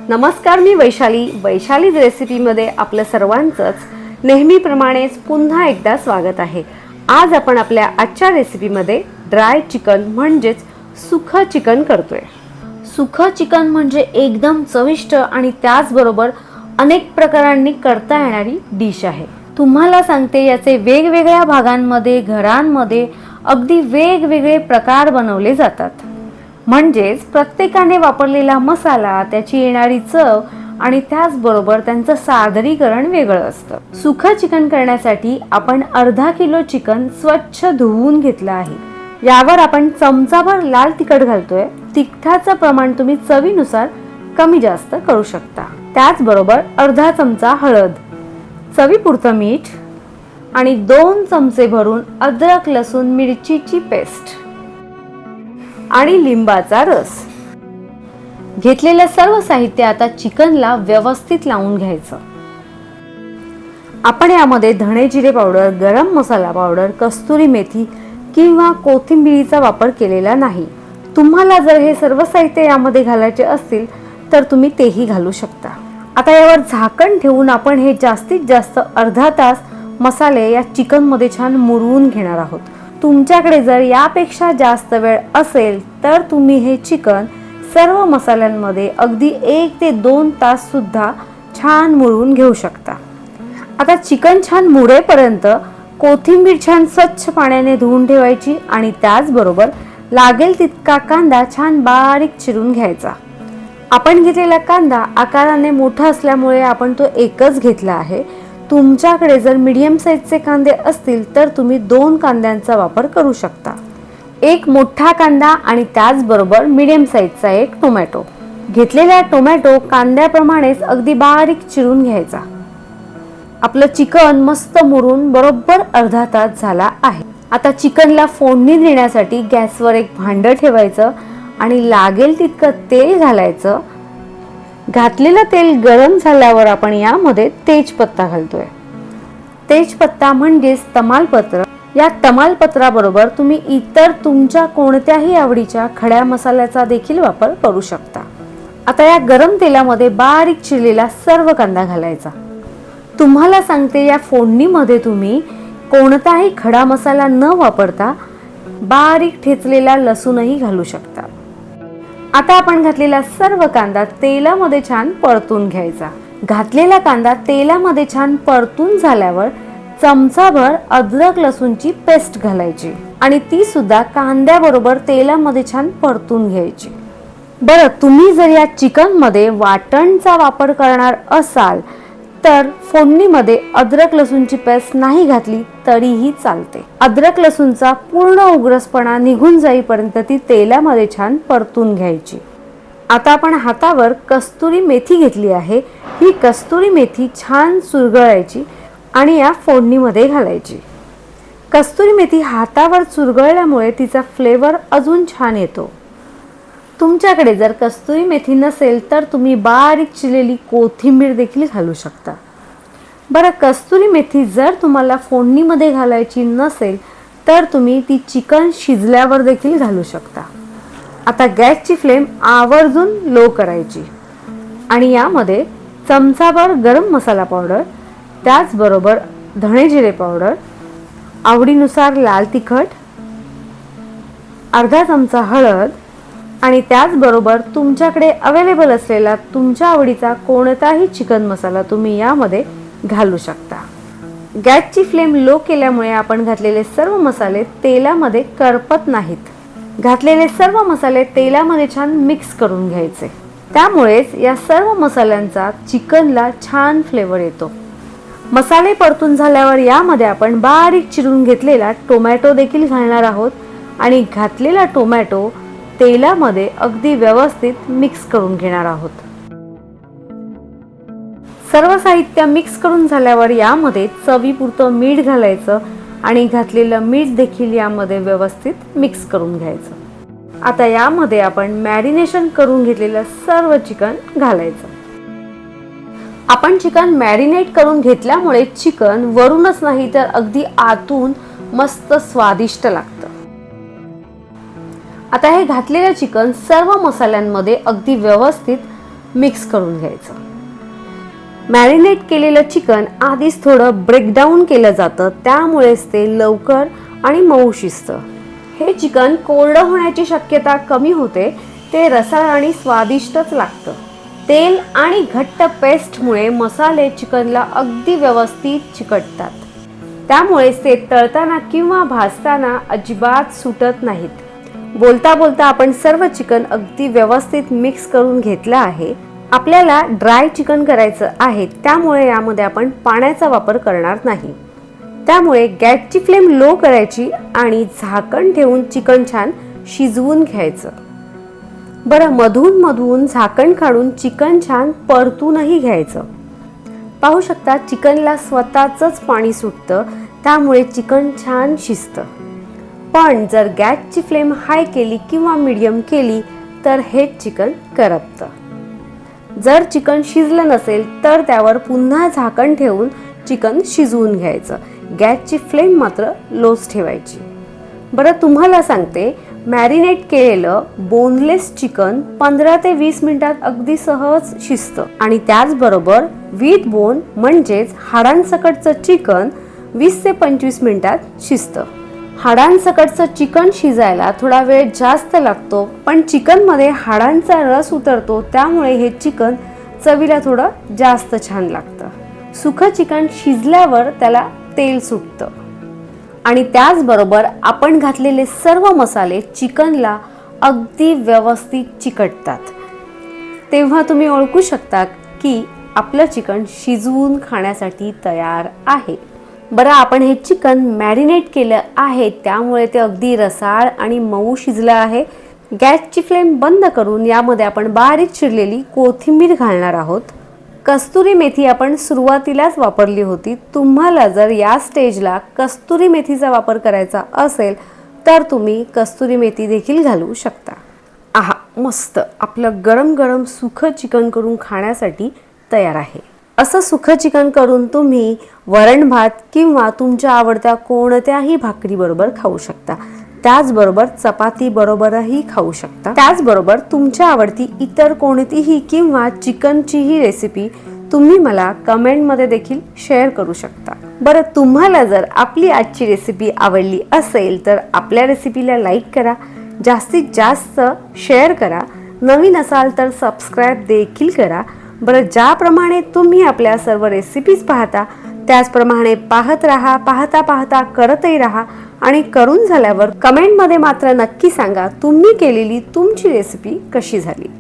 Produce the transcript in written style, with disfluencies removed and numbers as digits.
नमस्कार, मी वैशालीज रेसिपीमध्ये आपलं सर्वांचंच नेहमीप्रमाणेच पुन्हा एकदा स्वागत आहे। आज आपण आपल्या आजच्या रेसिपीमध्ये ड्राय चिकन म्हणजेच सुखं चिकन करतोय। सुखं चिकन म्हणजे एकदम चविष्ट आणि त्याचबरोबर अनेक प्रकारांनी करता येणारी डिश आहे। तुम्हाला सांगते, याचे वेगवेगळ्या भागांमध्ये घरांमध्ये अगदी वेगवेगळे प्रकार बनवले जातात। म्हणजेच प्रत्येकाने वापरलेला मसाला, त्याची येणारी चव आणि त्याचबरोबर त्यांचं सादरीकरण वेगळं असतं। सुखं चिकन करण्यासाठी आपण अर्धा किलो चिकन स्वच्छ धुवून घेतलं आहे। यावर आपण चमचाभर लाल तिखट घालतोय। तिखटाचं प्रमाण तुम्ही चवीनुसार कमी जास्त करू शकता। त्याचबरोबर अर्धा चमचा हळद, चवीपुरतं मीठ आणि 2 चमचे भरून अद्रक लसूण मिरचीची पेस्ट आणि लिंबाचा रस घेतलेलं सर्व साहित्य आता चिकनला व्यवस्थित लावून घ्यायचं। आपण यामध्ये धणे जिरे पावडर, गरम मसाला पावडर, कस्तुरी मेथी किंवा कोथिंबीरीचा वापर केलेला नाही। तुम्हाला जर हे सर्व साहित्य यामध्ये घालायचे असतील तर तुम्ही तेही घालू शकता। आता यावर झाकण ठेवून आपण हे जास्तीत जास्त अर्धा तास मसाले या चिकन मध्ये छान मुरवून घेणार आहोत। तुमच्याकडे जर यापेक्षा जास्त वेळ असेल तर तुम्ही हे चिकन सर्व मसाल्यांमध्ये अगदी 1 ते 2 तास सुद्धा छान मुरवून घेऊ शकता। आता चिकन छान मुरेपर्यंत कोथिंबीर छान स्वच्छ पाण्याने धुवून ठेवायची आणि त्याचबरोबर लागेल तितका कांदा छान बारीक चिरून घ्यायचा। आपण घेतलेला कांदा आकाराने मोठा असल्यामुळे आपण तो एकच घेतला आहे। तुमच्याकडे जर मीडियम साईजचे कांदे असतील तर तुम्ही 2 कांद्यांचा वापर करू शकता। एक मोठा कांदा आणि त्याचबरोबर मीडियम साईजचा एक टोमॅटो घेतलेला टोमॅटो कांद्याप्रमाणेच अगदी बारीक चिरून घ्यायचा। आपलं चिकन मस्त मुरून बरोबर अर्धा तास झाला आहे। आता चिकनला फोडणी देण्यासाठी गॅसवर एक भांडं ठेवायचं आणि लागेल तितकं तेल घालायचं। घातलेलं तेल गरम झाल्यावर आपण यामध्ये तेजपत्ता घालतोय। तेजपत्ता म्हणजेच तमालपत्र। या तमालपत्राबरोबर तुम्ही इतर तुमच्या कोणत्याही आवडीच्या खड्या मसाल्याचा देखील वापर करू शकता। आता या गरम तेलामध्ये बारीक चिरलेला सर्व कांदा घालायचा। तुम्हाला सांगते, या फोडणीमध्ये तुम्ही कोणताही खडा मसाला न वापरता बारीक ठेचलेला लसूणही घालू शकता। आता आपण घातलेला सर्व कांदा तेलामध्ये छान परतून घ्यायचा। घातलेला कांदा तेलामध्ये छान परतून झाल्यावर चमचाभर अद्रक लसूणची पेस्ट घालायची आणि ती सुद्धा कांद्याबरोबर तेलामध्ये छान परतून घ्यायची। बरं, तुम्ही जर या चिकन मध्ये वाटणचा वापर करणार असाल तर फोडणीमध्ये अद्रक लसूणची पेस्ट नाही घातली तरीही चालते। अद्रक लसूणचा पूर्ण उग्रसपणा निघून जाईपर्यंत ती तेलामध्ये छान परतून घ्यायची। आता आपण हातावर कस्तुरी मेथी घेतली आहे। ही कस्तुरी मेथी छान चुरगळायची आणि या फोडणीमध्ये घालायची। कस्तुरी मेथी हातावर चुरगळल्यामुळे तिचा फ्लेवर अजून छान येतो। तुमच्याकडे जर कस्तुरी मेथी नसेल तर तुम्ही बारीक चिरलेली कोथिंबीर देखील घालू शकता। बरं, कस्तुरी मेथी जर तुम्हाला फोडणीमध्ये घालायची नसेल तर तुम्ही ती चिकन शिजल्यावर देखील घालू शकता। आता गॅसची फ्लेम आवर्जून लो करायची आणि यामध्ये चमचाभर गरम मसाला पावडर, त्याचबरोबर धणे जिरे पावडर, आवडीनुसार लाल तिखट, अर्धा चमचा हळद आणि त्याचबरोबर तुमच्याकडे अवेलेबल असलेला तुमच्या आवडीचा कोणताही चिकन मसाला तुम्ही यामध्ये घालू शकता। गॅसची फ्लेम लो केल्यामुळे आपण घातलेले सर्व मसाले तेलामध्ये करपत नाहीत। घातलेले सर्व मसाले तेलामध्ये छान मिक्स करून घ्यायचे। त्यामुळेच या सर्व मसाल्यांचा चिकनला छान फ्लेवर येतो। मसाले परतून झाल्यावर यामध्ये आपण बारीक चिरून घेतलेला टोमॅटो देखील घालणार आहोत आणि घातलेला टोमॅटो तेलामध्ये अगदी व्यवस्थित मिक्स करून घेणार आहोत। सर्व साहित्य मिक्स करून झाल्यावर यामध्ये चवीपुरतं मीठ घालायचं आणि घातलेलं मीठ देखील यामध्ये व्यवस्थित मिक्स करून घ्यायचं। आता यामध्ये आपण मॅरिनेशन करून घेतलेलं सर्व चिकन घालायचं। आपण चिकन मॅरिनेट करून घेतल्यामुळे चिकन वरूनच नाही तर अगदी आतून मस्त स्वादिष्ट लागतं। आता हे घातलेले चिकन सर्व मसाल्यांमध्ये अगदी व्यवस्थित मिक्स करून घ्यायचं. मॅरिनेट केलेलं चिकन आधीच थोडं ब्रेकडाऊन केलं जातं, त्यामुळेच ते लवकर आणि मऊ शिजतं. हे चिकन कोरडं होण्याची शक्यता कमी होते. ते रसाळ आणि स्वादिष्टच लागतं. तेल आणि घट्ट पेस्टमुळे मसाले चिकनला अगदी व्यवस्थित चिकटतात. त्यामुळेच ते तळताना किंवा भाजताना अजिबात सुटत नाहीत. बोलता बोलता आपण सर्व चिकन अगदी व्यवस्थित मिक्स करून घेतलं आहे. आपल्याला ड्राय चिकन करायचं आहे, त्यामुळे यामध्ये आपण पाण्याचा वापर करणार नाही. त्यामुळे गॅसची फ्लेम लो करायची आणि झाकण ठेवून चिकन छान शिजवून घ्यायचं. बरं, मधून मधून झाकण काढून चिकन छान परतूनही घ्यायचं. पाहू शकता चिकनला स्वतःच पाणी सुटतं, त्यामुळे चिकन छान शिजतं. पण जर गॅसची फ्लेम हाय केली किंवा मीडियम केली तर हे चिकन करपतं. जर चिकन शिजलं नसेल तर त्यावर पुन्हा झाकण ठेवून चिकन शिजवून घ्यायचं. गॅसची फ्लेम मात्र लोच ठेवायची. बरं, तुम्हाला सांगते, मॅरिनेट केलेलं बोनलेस चिकन 15 ते 20 मिनिटात अगदी सहज शिजतं आणि त्याचबरोबर विथ बोन म्हणजेच हाडांसकटचं चिकन 20 ते 25 मिनिटात शिजतं. हाडांसकटचं चिकन शिजायला थोडा वेळ जास्त लागतो, पण चिकनमध्ये हाडांचा रस उतरतो, त्यामुळे हे चिकन चवीला थोडं जास्त छान लागतं. सुखं चिकन शिजल्यावर त्याला तेल सुटतं आणि त्याचबरोबर आपण घातलेले सर्व मसाले चिकनला अगदी व्यवस्थित चिकटतात. तेव्हा तुम्ही ओळखू शकता की आपलं चिकन शिजवून खाण्यासाठी तयार आहे. बरं, आपण हे चिकन मॅरिनेट केलं आहे, त्यामुळे ते अगदी रसाळ आणि मऊ शिजलं आहे. गॅसची फ्लेम बंद करून यामध्ये आपण बारीक चिरलेली कोथिंबीर घालणार आहोत. कस्तुरी मेथी आपण सुरुवातीलाच वापरली होती. तुम्हाला जर या स्टेजला कस्तुरी मेथीचा वापर करायचा असेल तर तुम्ही कस्तुरी मेथी देखील घालू शकता. आहा, मस्त आपलं गरम गरम सुखं चिकन करून खाण्यासाठी तयार आहे. असं सुखं चिकन करून तुम्ही वरण भात किंवा तुमच्या आवडत्या कोणत्याही भाकरीबरोबर खाऊ शकता. त्याचबरोबर चपाती बरोबरही खाऊ शकता. त्याचबरोबर तुमच्या आवडती इतर कोणतीही किंवा चिकनचीही रेसिपी तुम्ही मला कमेंटमध्ये देखील शेअर करू शकता. बरं, तुम्हाला जर आपली आजची रेसिपी आवडली असेल तर आपल्या रेसिपीला लाईक करा, जास्तीत जास्त शेअर करा, नवीन असाल तर सबस्क्राईब देखील करा. बरं, ज्याप्रमाणे तुम्ही आपल्या सर्व रेसिपीज पाहता त्याचप्रमाणे पाहत राहा, पाहता पाहता करतही राहा आणि करून झाल्यावर कमेंटमध्ये मात्र नक्की सांगा तुम्ही केलेली तुमची रेसिपी कशी झाली.